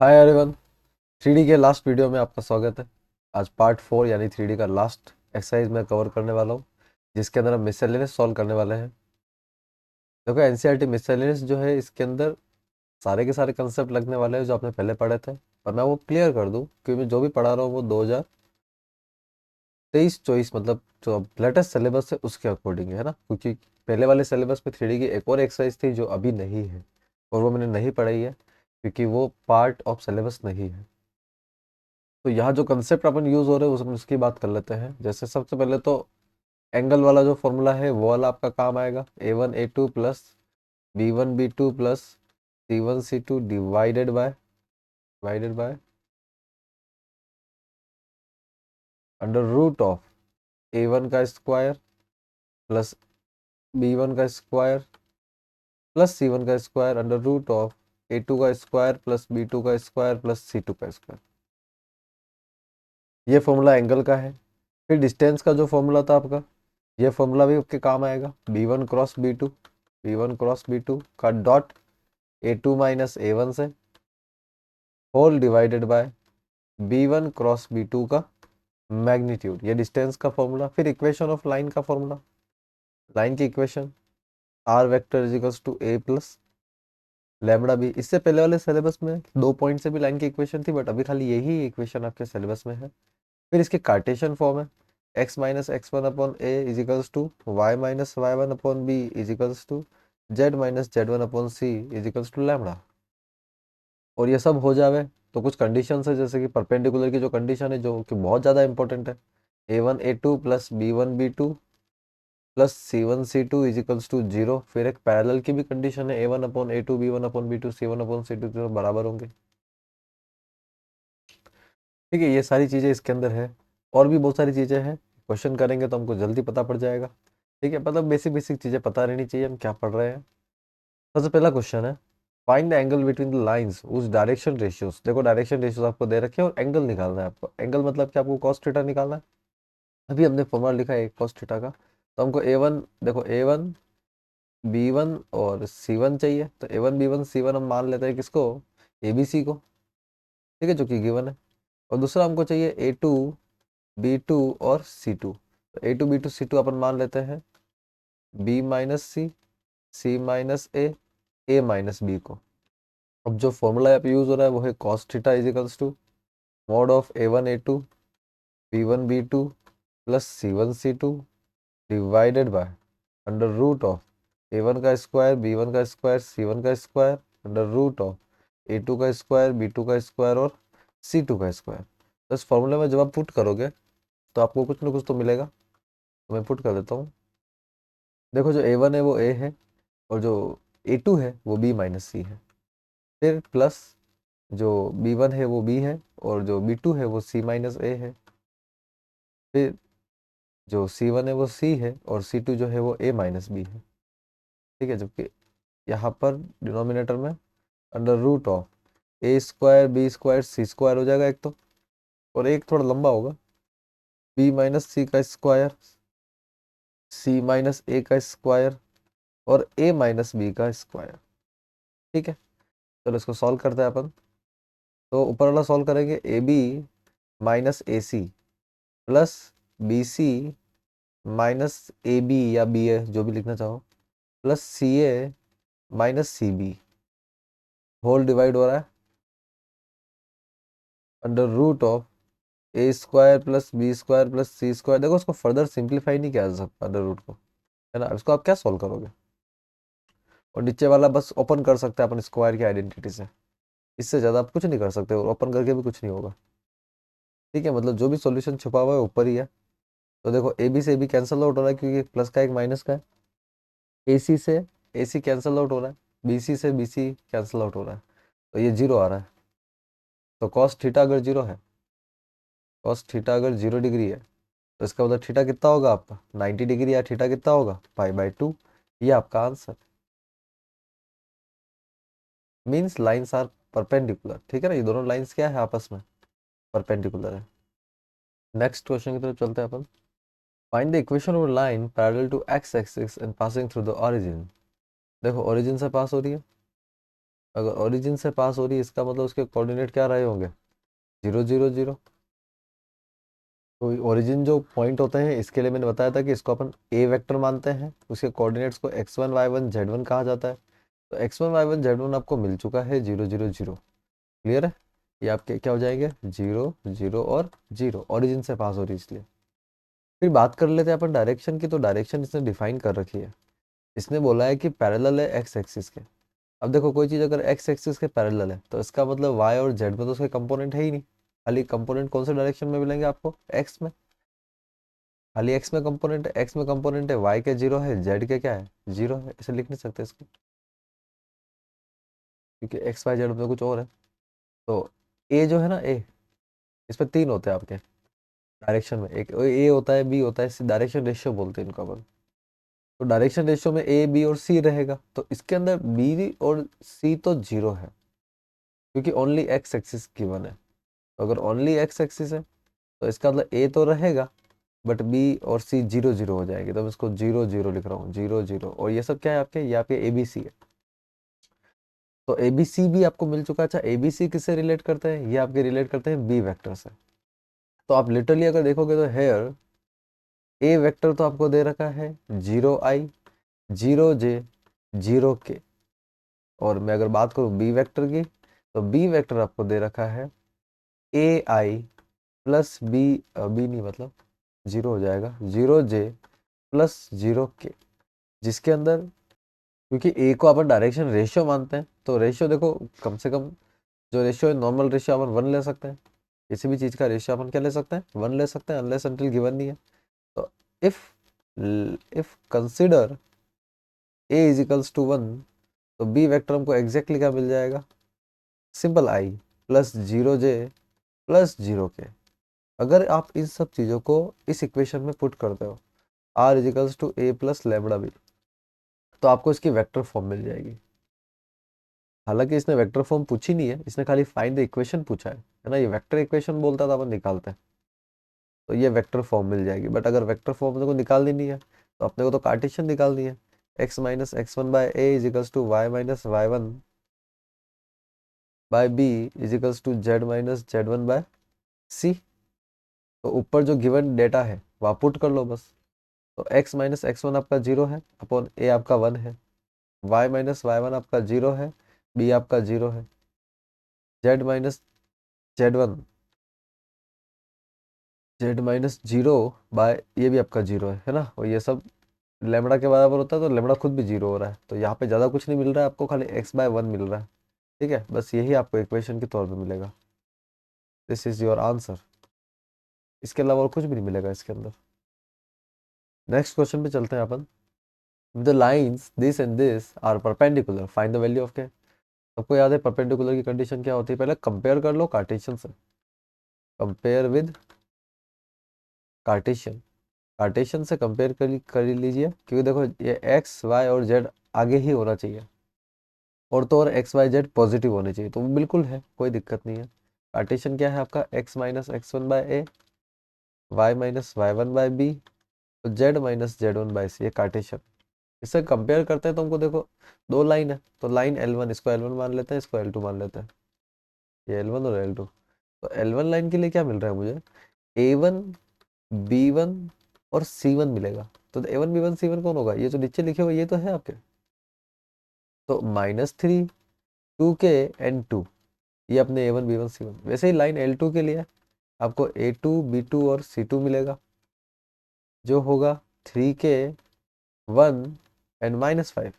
Hi everyone. 3D के last video में आपका स्वागत है। आज पार्ट 4 यानी 3D का लास्ट एक्सरसाइज मैं कवर करने वाला हूँ, जिसके अंदर हम मिससेलेनियस सॉल्व करने वाले हैं। देखो एनसीईआरटी मिससेलेनियस जो है, इसके अंदर सारे के सारे कंसेप्ट लगने वाले हैं जो आपने पहले पढ़े थे, और मैं वो क्लियर कर दूँ क्योंकि मैं जो भी पढ़ा रहा हूँ वो 2023-24 मतलब जो लेटेस्ट सिलेबस है उसके अकॉर्डिंग है ना, क्योंकि पहले वाले सिलेबस में 3D की एक और एक्सरसाइज थी जो अभी नहीं है, और वो मैंने नहीं पढ़ाई है क्योंकि वो पार्ट ऑफ सिलेबस नहीं है। तो यहाँ जो कंसेप्ट अपन यूज हो रहे हैं उसकी बात कर लेते हैं। जैसे सबसे पहले तो एंगल वाला जो फॉर्मूला है वो वाला आपका काम आएगा। A1 A2 plus B1 B2 plus C1 C2 divided by under root of A1 का स्क्वायर प्लस B1 का स्क्वायर प्लस C1 का square under root of A2 का स्क्वायर प्लस B2 का स्क्वायर प्लस C2 का square. ये formula angle का है। फिर डिस्टेंस का जो फॉर्मूला था आपका, ये फॉर्मूला भी आपके काम आएगा। B1 क्रॉस B2 का डॉट A2 - A1 से whole divided by B1 cross B2 का मैग्नीट्यूड, ये डिस्टेंस का फॉर्मूला। फिर इक्वेशन ऑफ लाइन का फॉर्मूला, लाइन की equation R vector equals to A plus lambda B. इससे पहले वाले सिलेबस में 2 पॉइंट से भी लाइन की इक्वेशन थी, बट अभी खाली यही इक्वेशन आपके सिलेबस में है। फिर इसके कार्टेशियन फॉर्म है x - x1/a equals to y - y1/b equals to z - z1/c equals to lambda. और ये सब हो जावे तो कुछ कंडीशंस है, जैसे कि परपेंडिकुलर की जो कंडीशन है जो कि बहुत ज़्यादा इंपॉर्टेंट है। A1 A2 plus B1 B2 plus C1 C2 equals to 0। फिर एक पैरेलल की भी कंडीशन है A1/A2 B1/B2 C1/C2 जो बराबर होंगे। ठीक है, ये सारी चीज़ें इसके अंदर है। और भी बहुत सारी चीज़ें हैं, क्वेश्चन करेंगे तो हमको जल्दी पता पड़ जाएगा। ठीक है, मतलब बेसिक बेसिक चीज़ें पता रहनी चाहिए हम क्या पढ़ रहे हैं। सबसे पहला क्वेश्चन है, find the angle between the lines उस डायरेक्शन रेशियोज। देखो डायरेक्शन रेशियोज आपको दे रखे हैं और एंगल निकालना है आपको। एंगल मतलब कि आपको कॉस थीटा निकालना है। अभी हमने फॉर्मूला लिखा है कॉस थीटा का, तो हमको A1, देखो A1 B1 और C1 चाहिए। तो A1 B1 C1 हम मान लेते हैं किसको, ABC को। ठीक है, जो कि गिवन है। और दूसरा हमको चाहिए A2 B2 और C2। तो A2 B2 C2 अपन मान लेते हैं B - C C - A को। अब जो फॉर्मूला यहाँ पे यूज हो रहा है वो है cos theta equals to mod of A1 A2 B1 B2 plus C1 C2 divided by under root of A1 का स्क्वायर B1 का स्क्वायर C1 का square under root of A2 का स्क्वायर B2 का स्क्वायर और C2 का square. तो इस फॉर्मूले में जब आप पुट करोगे तो आपको कुछ ना कुछ तो मिलेगा। तो मैं पुट कर देता हूँ। देखो जो A1 है वो A है, और जो A2 है वो B - C है। फिर प्लस जो B1 है वो B है, और जो B2 है वो C - A है। फिर जो C1 है वो C है, और C2 जो है वो A - B है। ठीक है, जबकि यहाँ पर डिनोमिनेटर में under root of A² B² C² हो जाएगा एक तो, और एक थोड़ा लंबा होगा B - C का स्क्वायर C - A का स्क्वायर और A - B का स्क्वायर। ठीक है, चलो इसको सॉल्व करते हैं अपन। तो ऊपर वाला सॉल्व करेंगे AB - AC plus BC - AB या BA जो भी लिखना चाहो plus CA - CB whole divide हो रहा है under root of A² plus B² plus C²। देखो उसको फर्दर सिंप्लीफाई नहीं किया जा सकता अंडर रूट को, है ना। इसको आप क्या सॉल्व करोगे, और नीचे वाला बस ओपन कर सकते हैं अपन स्क्वायर की आइडेंटिटी से। इससे ज़्यादा आप कुछ नहीं कर सकते, और ओपन करके भी कुछ नहीं होगा। ठीक है, मतलब जो भी सॉल्यूशन छुपा हुआ है ऊपर ही है। तो देखो ए बी से ए बी कैंसिल आउट हो रहा है क्योंकि एक प्लस का एक माइनस का है। ए सी से ए सी कैंसिल आउट हो रहा है, बी सी से बी सी कैंसिल आउट हो रहा है, तो ये जीरो आ रहा है। तो कॉस थीटा अगर जीरो है, कॉस थीटा अगर 0 डिग्री है, तो इसका मतलब थीटा कितना होगा आपका 90 डिग्री, या थीटा कितना होगा π/2। ये आपका answer means lines are perpendicular. ठीक है ना, ये दोनों लाइन्स क्या है आपस में, परपेंडिकुलर है। नेक्स्ट क्वेश्चन की तरफ चलते हैं अपन। Find the equation of line parallel to x axis and passing through the origin. देखो ओरिजिन से पास हो रही है, अगर ओरिजिन से पास हो रही है इसका मतलब उसके कोऑर्डिनेट क्या रहे होंगे, 0 0 0। तो ओरिजिन जो पॉइंट होते हैं इसके लिए मैंने बताया था कि इसको अपन ए वेक्टर मानते हैं, उसके कोऑर्डिनेट्स को x1 y1 z1 कहा जाता है। तो x1 y1 z1 आपको मिल चुका है 0 0 0। क्लियर है, ये आपके क्या हो जाएंगे 0 0 और 0, ओरिजिन से पास हो रही है इसलिए। फिर बात कर लेते हैं अपन डायरेक्शन की। तो डायरेक्शन इसने डिफाइन कर रखी है, इसने बोला है कि पैरेलल है एक्स एक्सिस के। अब देखो कोई चीज़ अगर एक्स एक्सिस के पैरेलल है तो इसका मतलब वाई और जेड में तो उसके कंपोनेंट है ही नहीं। खाली कंपोनेंट कौन से डायरेक्शन में मिलेंगे आपको, एक्स में। खाली एक्स में कंपोनेंट है, एक्स में कंपोनेंट है, वाई के 0 है, जेड के क्या है 0 है। इसे लिख नहीं सकते इसको, क्योंकि एक्स वाई जेड में कुछ और है। तो ए जो है ना, ए, इस पर 3 होते हैं आपके डायरेक्शन में, एक ए होता है, बी होता है, डायरेक्शन रेशियो बोलते हैं इनको अपन। तो डायरेक्शन रेशियो में ए बी और सी रहेगा, तो इसके अंदर बी और सी तो 0 है, क्योंकि ओनली एक्स एक्सिस गिवन है। तो अगर ओनली एक्स एक्सिस है तो इसका मतलब ए तो रहेगा, बट बी और सी 0 0 हो जाएंगे। तो मैं इसको 0 0 लिख रहा हूँ, 0 0। और ये सब क्या है आपके, ये आपके ए बी सी है। तो ए बी सी भी आपको मिल चुका है। अच्छा, ए बी सी किससे रिलेट करते हैं, ये आपके रिलेट करते हैं बी वेक्टर से। तो आप लिटरली अगर देखोगे तो हेयर ए वेक्टर तो आपको दे रखा है 0 i 0 j 0 k। और मैं अगर बात करूँ बी वेक्टर की, तो बी वेक्टर आपको दे रखा है ए आई प्लस बी, बी नहीं मतलब 0 हो जाएगा, 0 j प्लस 0 k। जिसके अंदर, क्योंकि ए को अपन डायरेक्शन रेशियो मानते हैं, तो रेशियो देखो कम से कम जो रेशियो है नॉर्मल रेशियो अपन 1 ले सकते हैं। किसी भी चीज़ का रेशियो अपन क्या ले सकते हैं, 1 ले सकते हैं, अनलेस अनटिल गिवन नहीं है। तो if if consider A is equals to 1, तो बी वेक्टर हमको एग्जैक्टली क्या मिल जाएगा, simple I plus 0 j plus 0 k। अगर आप इन सब चीज़ों को इस इक्वेशन में पुट करते हो, R equals to A plus lambda B, तो आपको इसकी वेक्टर फॉर्म मिल जाएगी। हालांकि इसने वेक्टर फॉर्म पूछी नहीं है, इसने खाली फाइंड द इक्वेशन पूछा है ना। ये वेक्टर इक्वेशन बोलता था अपन निकालते हैं, तो ये वेक्टर फॉर्म मिल जाएगी। बट अगर वेक्टर फॉर्म अपने को निकालनी नहीं है तो अपने को तो कार्टेशियन निकालनी है। x minus x one by a equals to y minus y one by b equals to z minus z one by c. तो ऊपर जो गिवन डेटा है वहाँ पुट कर लो बस। तो x माइनस एक्स वन आपका 0 है, अपॉन ए आपका 1 है, y माइनस वाई वन आपका 0 है, b आपका 0 है, z minus Z minus 0 by ये भी आपका 0 है ना। और ये सब लेमड़ा के बराबर होता है, तो लेमड़ा खुद भी 0 हो रहा है। तो यहाँ पे ज़्यादा कुछ नहीं मिल रहा है आपको, खाली x/1 मिल रहा है। ठीक है, बस यही आपको इक्वेशन के तौर पे मिलेगा। दिस इज योर आंसर, इसके अलावा और कुछ भी नहीं मिलेगा इसके अंदर। नेक्स्ट क्वेश्चन पे चलते हैं अपन। The lines this and this are perpendicular, find the value of k. सबको याद है परपेंडिकुलर की कंडीशन क्या होती है, पहले कंपेयर कर लो कार्टेशियन से। कंपेयर विद कार्टेशियन, कार्टेशियन से कंपेयर कर लीजिए, क्योंकि देखो ये एक्स वाई और जेड आगे ही होना चाहिए, और तो और एक्स वाई जेड पॉजिटिव होने चाहिए, तो वो बिल्कुल है, कोई दिक्कत नहीं है। कार्टेशियन क्या है आपका, x minus x one by a, y minus y one by b, तो z minus z one by c, ये कार्टेशियन। इससे कंपेयर करते हैं तो हमको देखो दो लाइन है, तो लाइन L1, इसको L1 मान लेते हैं, इसको L2 मान लेते हैं, ये L1 और L2। तो L1 लाइन के लिए क्या मिल रहा है मुझे, A1 B1 और C1 मिलेगा। तो A1 B1 C1 कौन होगा, ये जो नीचे लिखे हुए ये तो है आपके। तो -3 2k N2, ये अपने A1 B1 C1। वैसे ही लाइन L2 के लिए आपको A2 B2 और C2 मिलेगा, जो होगा 3k 1 एंड -5।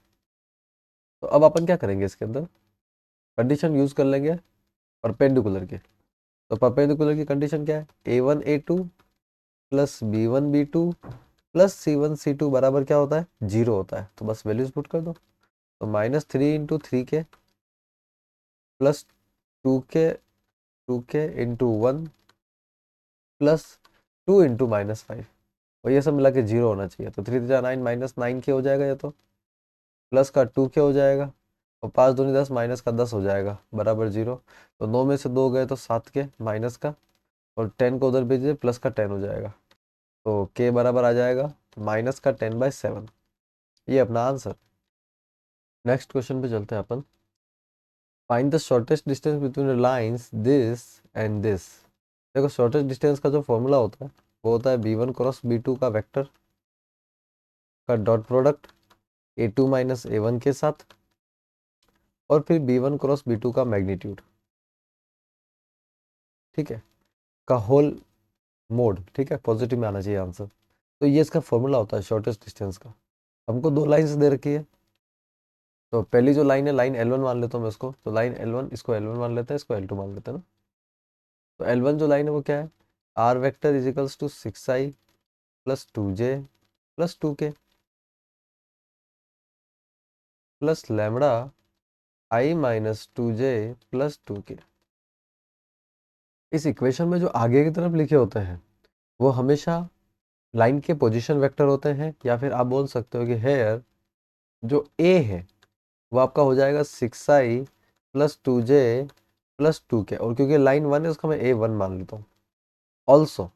तो अब अपन क्या करेंगे, इसके अंदर कंडीशन यूज कर लेंगे परपेंडिकुलर के। तो परपेंडिकुलर की कंडीशन क्या है, A1 A2 plus B1 B2 plus C1 C2 बराबर क्या होता है, 0 होता है। तो बस वैल्यूज पुट कर दो। तो -3 into 3k plus 2k into 1 plus 2 into -5, और ये सब मिला के 0 होना चाहिए। तो 3 3 9 -9k हो जाएगा ये तो, प्लस का 2k हो जाएगा, और 5 दूनी 10 माइनस का 10 हो जाएगा बराबर 0। तो 9 में से 2 गए तो 7k माइनस का, और 10 को उधर भेजिए, प्लस का 10 हो जाएगा। तो k बराबर आ जाएगा -10/7। ये अपना आंसर। नेक्स्ट क्वेश्चन पे चलते हैं अपन। Find the shortest distance between the lines this and this. देखो शॉर्टेस्ट डिस्टेंस का जो फॉर्मूला होता है वो होता है b1 क्रॉस b2 का वेक्टर का dot product a2 minus a1 के साथ और फिर b1 क्रॉस b2 का मैग्नीट्यूड, ठीक है, का होल मोड, ठीक है, पॉजिटिव में आना चाहिए आंसर। तो ये इसका फॉर्मूला होता है शॉर्टेस्ट डिस्टेंस का। हमको दो लाइंस दे रखी है, तो पहली जो लाइन है लाइन L1 मान लेता हूँ मैं इसको, तो लाइन L1, इसको L1 मान लेते हैं, इसको L2 मान लेते हैं ना। तो L1 जो लाइन है वो क्या है, R vector is equals to 6i plus 2j plus 2k plus lambda i minus 2j plus 2k। इस इक्वेशन में जो आगे की तरफ लिखे होते हैं वो हमेशा लाइन के पोजीशन वेक्टर होते हैं, या फिर आप बोल सकते हो कि हेयर जो a है वो आपका हो जाएगा 6i plus 2j plus 2k, और क्योंकि लाइन 1 है उसका मैं a1 मान लेता हूँ। ऑल्सो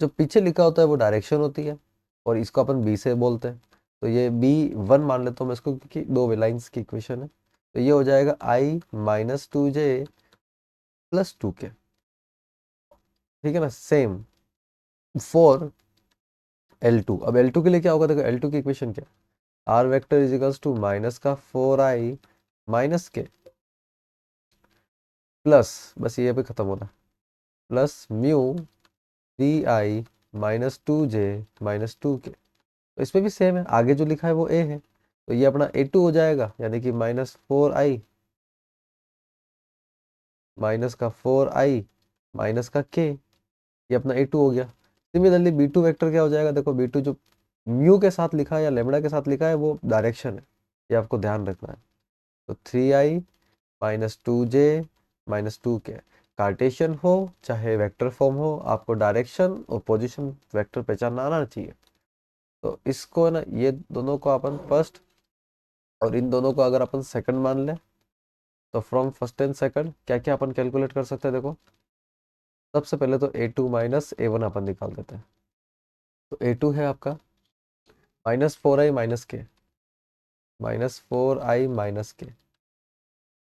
जो पीछे लिखा होता है वो डायरेक्शन होती है और इसको अपन b से बोलते हैं, तो ये b1 मान लेता हूँ मैं इसको क्योंकि दो लाइंस की इक्वेशन है। तो ये हो जाएगा i minus 2j plus 2k, ठीक है ना। Same for L2। अब L2 के लिए क्या होगा, देखो L2 की इक्वेशन क्या है, R vector is equals to minus का 4i माइनस के प्लस, बस ये पे खत्म होना, plus mu 3i minus 2j minus 2k। तो इसमें भी सेम है, आगे जो लिखा है वो a है, तो ये अपना a2 हो जाएगा, यानी कि माइनस 4i माइनस का 4i माइनस का k, ये अपना a2 हो गया। सिमिलरली b2 वेक्टर क्या हो जाएगा, देखो b2 जो म्यू के साथ लिखा है या लेमड़ा के साथ लिखा है वो डायरेक्शन है, ये आपको ध्यान रखना है। तो 3i minus 2j minus 2k, Cartesian हो चाहे वेक्टर फॉर्म हो, आपको डायरेक्शन और पोजीशन वेक्टर पहचानना आना चाहिए। तो इसको ना, ये दोनों को अपन फर्स्ट और इन दोनों को अगर अपन सेकंड मान लें, तो फ्रॉम फर्स्ट एंड सेकंड क्या क्या अपन कैलकुलेट कर सकते हैं, देखो सबसे पहले तो a2 माइनस a1 अपन निकाल देते हैं। तो a2 है आपका -4i माइनस के, -4i माइनस के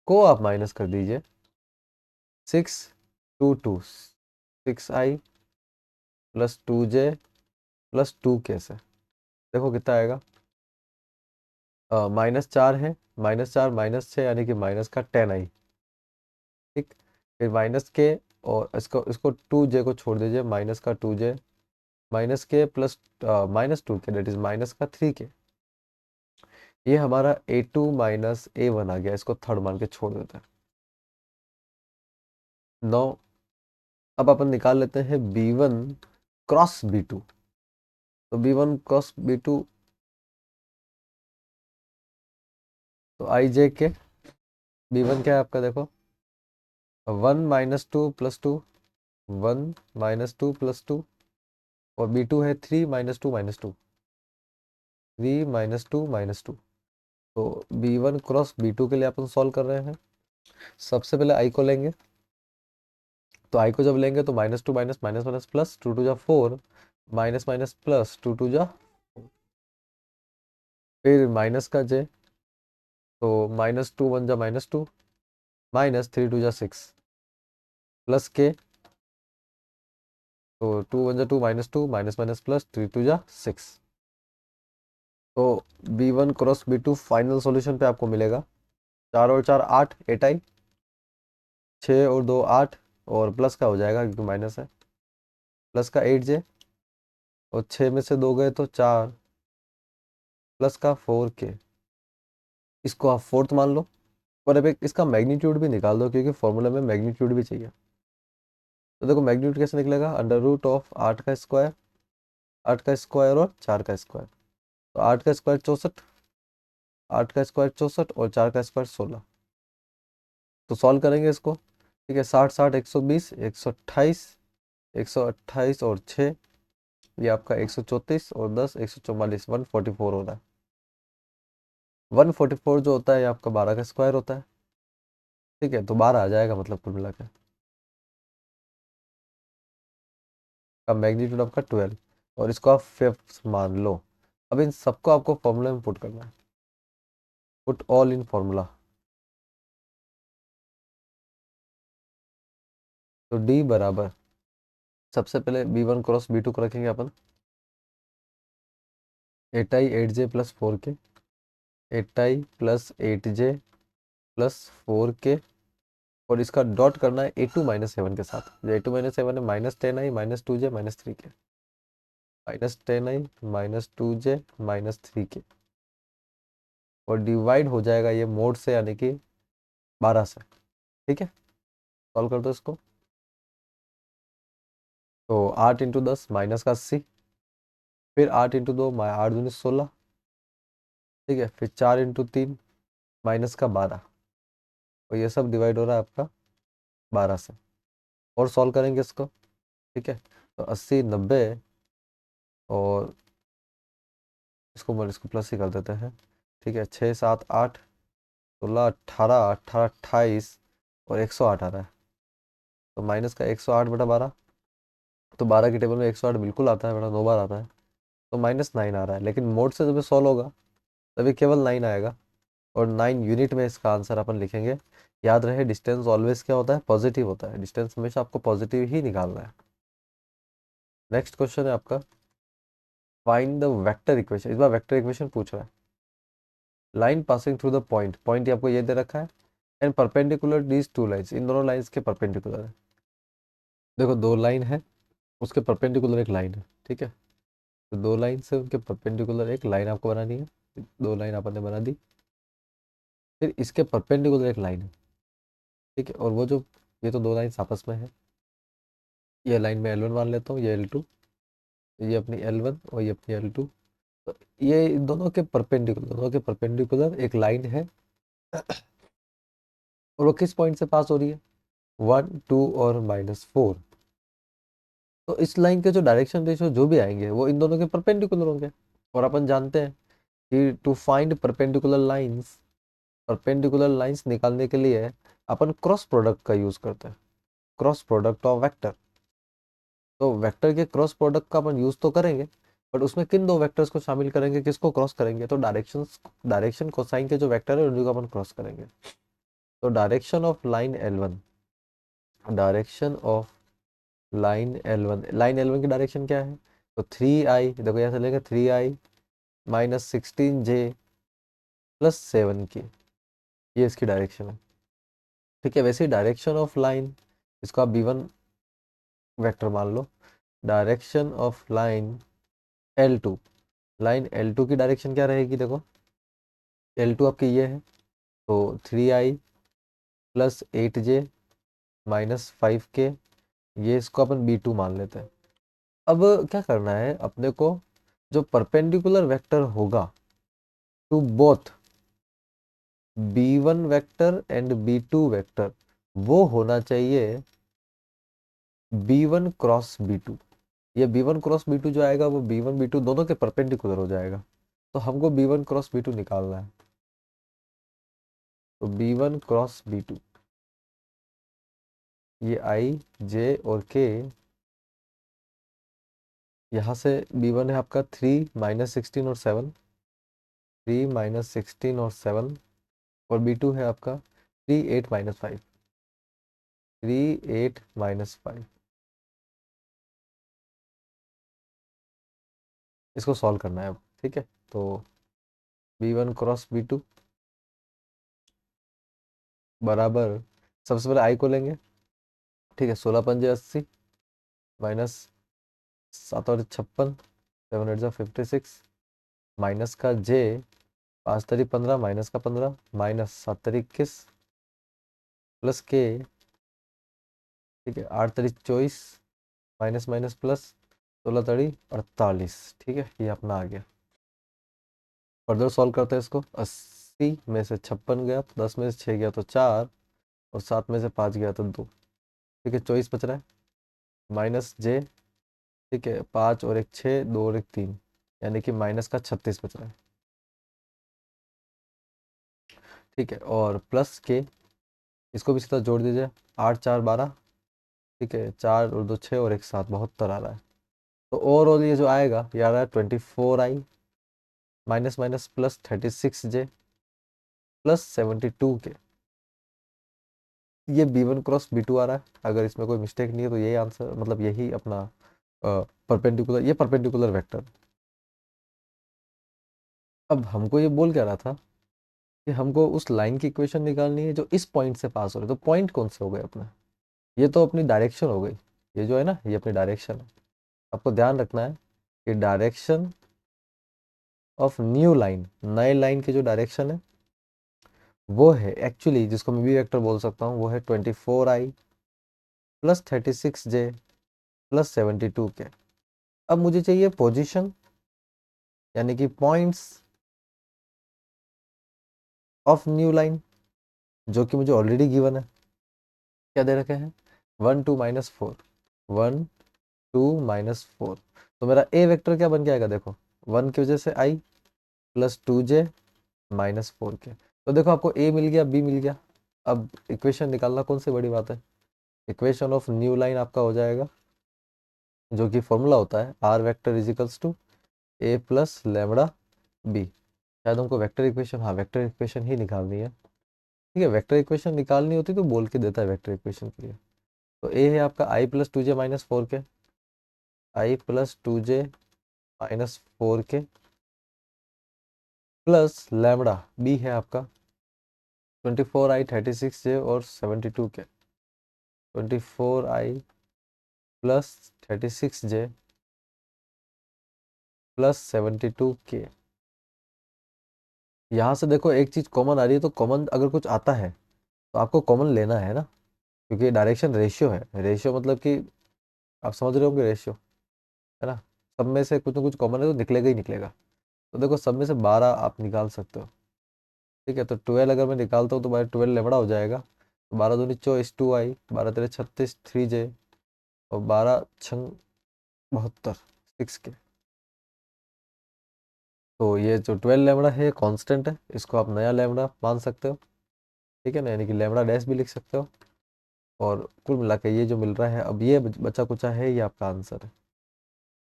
को आप माइनस कर दीजिए 6 6i plus 2j plus 2k से, देखो कितना आएगा, -4 है, -4 -6 यानी कि माइनस का 10i, ठीक। फिर माइनस के, और इसको इसको 2j को छोड़ दीजिए, माइनस का 2j माइनस के plus -2k that is minus का 3k। ये हमारा a2 माइनस a1 आ गया, इसको थर्ड मान के छोड़ देते हैं। 9, अब अपन निकाल लेते हैं b1 क्रॉस b2। तो b1 क्रॉस b2, तो आई जे के b1 क्या है आपका, देखो 1 - 2 + 2, 1 - 2 + 2, और b2 है 3 - 2 - 2, 3 - 2 - 2। तो b1 क्रॉस b2 के लिए अपन सॉल्व कर रहे हैं। सबसे पहले i को लेंगे, तो i को जब लेंगे तो -2 माइनस माइनस माइनस प्लस 2 2 जा 4, माइनस माइनस प्लस 2 2 जा, फिर माइनस का j, तो -2 1 जा -2, माइनस 3 2 जा 6 प्लस के, तो 2 1 जा 2 -2 माइनस माइनस प्लस 3 2 जा 6। तो b1 cross b2 final solution पे आपको मिलेगा 4 और 4 8, 8i, 6 और 2 8, और प्लस का हो जाएगा क्योंकि माइनस है, प्लस का 8j, और 6 में से 2 गए तो 4, प्लस का 4k, इसको आप फोर्थ मान लो। और अब एक इसका मैग्नीट्यूड भी निकाल दो क्योंकि फॉर्मूला में मैग्नीट्यूड भी चाहिए। तो देखो मैग्नीट्यूड कैसे निकलेगा, √8 का स्क्वायर, 8 का स्क्वायर और 4 का स्क्वायर, तो 8 का स्क्वायर 64, 8 का स्क्वायर 64 और 4 का स्क्वायर 16। तो सॉल्व करेंगे इसको, ठीक है, 60 60 120 128, 128 और 6, ये आपका 134 और 10 144, 144 हो रहा है। 144 जो होता है ये आपका 12 का स्क्वायर होता है, ठीक है, तो 12 आ जाएगा मतलब कुल मिला के का मैग्नीट्यूड आपका 12, और इसको आप फिफ्थ मान लो। अब इन सबको आपको फॉर्मूला में पुट करना है, पुट ऑल इन फॉर्मूला। तो डी बराबर, सबसे पहले B1 क्रॉस B2 को रखेंगे अपन, 8i 8j plus 4k, 8i plus 8j plus 4k, और इसका डॉट करना है A2 माइनस 7 के साथ। जो A2 माइनस 7 है, minus 10i minus 2j minus 3k, minus 10i minus 2j minus 3k, और डिवाइड हो जाएगा ये मोड से, यानी कि 12 से। ठीक है, सॉल्व कर दो इसको। तो 8 इंटू 10 माइनस का 80, फिर 8 इंटू 2 8 दूनी 16, ठीक है, फिर 4 इंटू 3 माइनस का 12, और ये सब डिवाइड हो रहा है आपका 12 से। और सॉल्व करेंगे इसको। ठीक है, तो 80 90, और इसको प्लस ही कर देते हैं। ठीक है, 6 7 8 16 18 18 28, और 108 आ रहा है। तो माइनस का 108 बटा 12, तो 12 की टेबल में 108 बिल्कुल आता है बेटा, 9 बार आता है। तो -9 आ रहा है, लेकिन मोड से जब सॉल्व होगा तभी केवल 9 आएगा, और 9 यूनिट में इसका आंसर अपन लिखेंगे। याद रहे, डिस्टेंस ऑलवेज क्या होता है, पॉजिटिव होता है। डिस्टेंस हमेशा आपको पॉजिटिव ही निकालना है। नेक्स्ट क्वेश्चन है आपका, फाइंड द वेक्टर इक्वेशन। इस बार वेक्टर इक्वेशन पूछ रहा है। Line passing through the point, point आपको ये दे रखा है, and perpendicular these two lines, इन दोनों लाइन्स के परपेंडिकुलर है। देखो, दो लाइन है, उसके परपेंडिकुलर एक लाइन है। ठीक है, तो दो लाइन से उनके परपेंडिकुलर एक लाइन आपको बनानी है। दो लाइन आपने बना दी, फिर इसके परपेंडिकुलर एक लाइन है। ठीक है, और वो जो, ये तो दो लाइन्स आपस में है। ये लाइन में L1 मान लेता हूँ, ये L2, ये अपनी L1 और ये अपनी L2। तो ये दोनों के परपेंडिकुलर एक लाइन है, और वो किस पॉइंट से पास हो रही है, 1 2 और -4। तो इस लाइन के जो डायरेक्शन रेशियो जो भी आएंगे वो इन दोनों के परपेंडिकुलर होंगे। और अपन जानते हैं कि टू फाइंड परपेंडिकुलर लाइंस निकालने के लिए अपन क्रॉस प्रोडक्ट का यूज करते हैं, क्रॉस प्रोडक्ट ऑफ वेक्टर। तो वेक्टर के क्रॉस प्रोडक्ट का अपन यूज तो करेंगे, बट उसमें किन दो वेक्टर्स को शामिल करेंगे, किसको क्रॉस करेंगे, तो डायरेक्शन कोसाइन के जो वेक्टर है उनको अपन क्रॉस करेंगे। तो डायरेक्शन ऑफ लाइन L1 की डायरेक्शन क्या है, तो 3i, देखो यहाँ से लेंगे 3i minus 16j plus 7k, ये इसकी डायरेक्शन है। ठीक है, वैसे ही डायरेक्शन ऑफ लाइन, इसको आप B1 वेक्टर मान लो। Direction of L2, line L2 की डायरेक्शन क्या रहेगी, देखो L2 आपकी ये है, तो 3i plus 8j minus 5k, ये इसको अपन B2 मान लेते हैं। अब क्या करना है अपने को, जो परपेंडिकुलर वेक्टर होगा to both B1 vector and B2 vector, वो होना चाहिए B1 क्रॉस B2। ये B1 क्रॉस B2 जो आएगा वो B1 B2 दोनों के परपेंडिकुलर हो जाएगा। तो हमको B1 क्रॉस B2 निकालना है। तो B1 क्रॉस B2, ये I J और K, यहाँ से B1 है आपका 3 -16 और 7, 3 -16 और 7, और B2 है आपका 3 8 -5, 3 8 -5। इसको सॉल्व करना है अब। ठीक है, तो B1 क्रॉस B2 बराबर, सबसे पहले I को लेंगे। ठीक है, 16 पंजे 80 माइनस 7 और 56, 7 8 56, माइनस का J, 5 तारीख 15 माइनस का 15, माइनस 7 तारीख 21 प्लस K। ठीक है, 8 तारीख 24 माइनस माइनस प्लस, 16 तारीख 48। ठीक है, ये अपना आ गया। फर्दर सॉल्व करते हैं इसको। 80 में से 56 गया तो 10 में से 6 गया तो 4, और 7 में से 5 गया तो 2। ठीक है, 24 बच रहा है, माइनस J। ठीक है, 5 और एक 6, 2 और एक 3, यानी कि माइनस का 36 बच रहा है। ठीक है, और प्लस के, इसको भी सीधा जोड़ दीजिए, 8 4 12। ठीक है, 4 और 2 6 और एक 7, 72 आ रहा है। तो ओवरऑल ये जो आएगा ये आ रहा है 24i minus minus plus 36j plus 72k। ये B1 क्रॉस B2 आ रहा है, अगर इसमें कोई मिस्टेक नहीं है तो यही आंसर, मतलब यही अपना परपेंडिकुलर, ये परपेंडिकुलर वेक्टर। अब हमको ये बोल क्या रहा था कि हमको उस लाइन की इक्वेशन निकालनी है जो इस पॉइंट से पास हो रही है। तो पॉइंट कौन से हो गए अपने, ये तो अपनी डायरेक्शन हो गई, ये जो है ना ये अपनी डायरेक्शन है। आपको ध्यान रखना है कि डायरेक्शन ऑफ न्यू लाइन, नए लाइन की जो डायरेक्शन है वो है एक्चुअली, जिसको मैं बी वेक्टर बोल सकता हूँ, वो है 24i plus 36j plus 72k। अब मुझे चाहिए पोजीशन, यानी कि पॉइंट्स ऑफ न्यू लाइन, जो कि मुझे ऑलरेडी गिवन है। क्या दे रखे हैं, 1 2 -4, 1 2 -4। तो मेरा ए वेक्टर क्या बन जाएगा, देखो 1 की वजह से आई प्लस 2j -4k। तो देखो आपको ए मिल गया, बी मिल गया। अब इक्वेशन निकालना कौन सी बड़ी बात है, इक्वेशन ऑफ न्यू लाइन आपका हो जाएगा, जो कि फॉर्मूला होता है R vector equals to A plus lambda B. शायद हमको वेक्टर इक्वेशन, हाँ वेक्टर इक्वेशन ही निकालनी है। ठीक है, वेक्टर इक्वेशन निकालनी होती तो बोल के देता है वेक्टर इक्वेशन के लिए। तो ए है आपका i plus 2j -4k, i plus 2j -4k plus lambda b है आपका 24i 36j और 72k। 24i plus 36j plus 72k। यहाँ से देखो एक चीज़ कॉमन आ रही है, तो कॉमन अगर कुछ आता है तो आपको कॉमन लेना है ना, क्योंकि डायरेक्शन रेशियो है। रेशियो मतलब कि आप समझ रहे होंगे, रेशियो है ना, सब में से कुछ ना कुछ कॉमन है तो निकलेगा ही निकलेगा। तो देखो सब में से 12 आप निकाल सकते हो। ठीक है, तो 12 अगर मैं निकालता हूँ तो बाय 12 लेमड़ा हो जाएगा। तो 12 दूनी 24, 2i, 12 तेरे 36, 3j और 12 छंग 72, 6k। तो ये जो 12 लेमड़ा है ये कांस्टेंट है, इसको आप नया लेमड़ा मान सकते हो। ठीक है ना, यानी कि लेमड़ा डैश भी लिख सकते हो। और कुल मिला के ये जो मिल रहा है, अब ये बचा कुचा है, ये आपका आंसर है,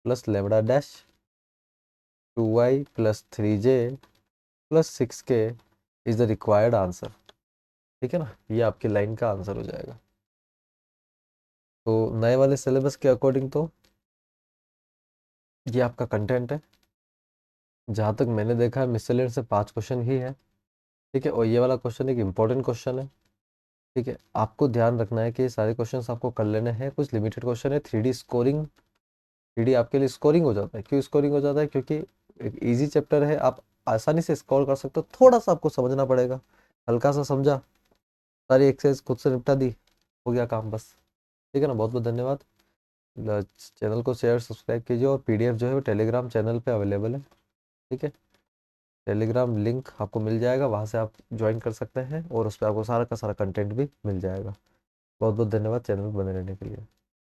plus lambda dash 2i plus 3j plus 6k is the required answer. ठीक है ना, ये आपकी लाइन का आंसर हो जाएगा। तो नए वाले सिलेबस के अकॉर्डिंग तो ये आपका कंटेंट है। जहाँ तक मैंने देखा है मिसलेनियस से 5 क्वेश्चन ही है। ठीक है, और ये वाला क्वेश्चन एक इम्पोर्टेंट क्वेश्चन है। ठीक है, आपको ध्यान रखना है कि ये सारे क्वेश्चंस आपको कर लेने हैं। कुछ लिमिटेड क्वेश्चन है 3D स्कोरिंग, 3D आपके लिए स्कोरिंग हो जाता है। क्यों स्कोरिंग हो जाता है, क्योंकि एक इजी चैप्टर है, आप आसानी से स्कोर कर सकते हो। थोड़ा सा आपको समझना पड़ेगा, हल्का सा समझा, सारी एक्सरसाइज खुद से निपटा दी, हो गया काम बस। ठीक है ना, बहुत बहुत धन्यवाद। चैनल को शेयर सब्सक्राइब कीजिए, और PDF जो है वो टेलीग्राम चैनल पे अवेलेबल है। ठीक है, टेलीग्राम लिंक आपको मिल जाएगा, वहाँ से आप ज्वाइन कर सकते हैं और उस पर आपको सारा का सारा कंटेंट भी मिल जाएगा। बहुत बहुत धन्यवाद चैनल पर बने रहने के लिए।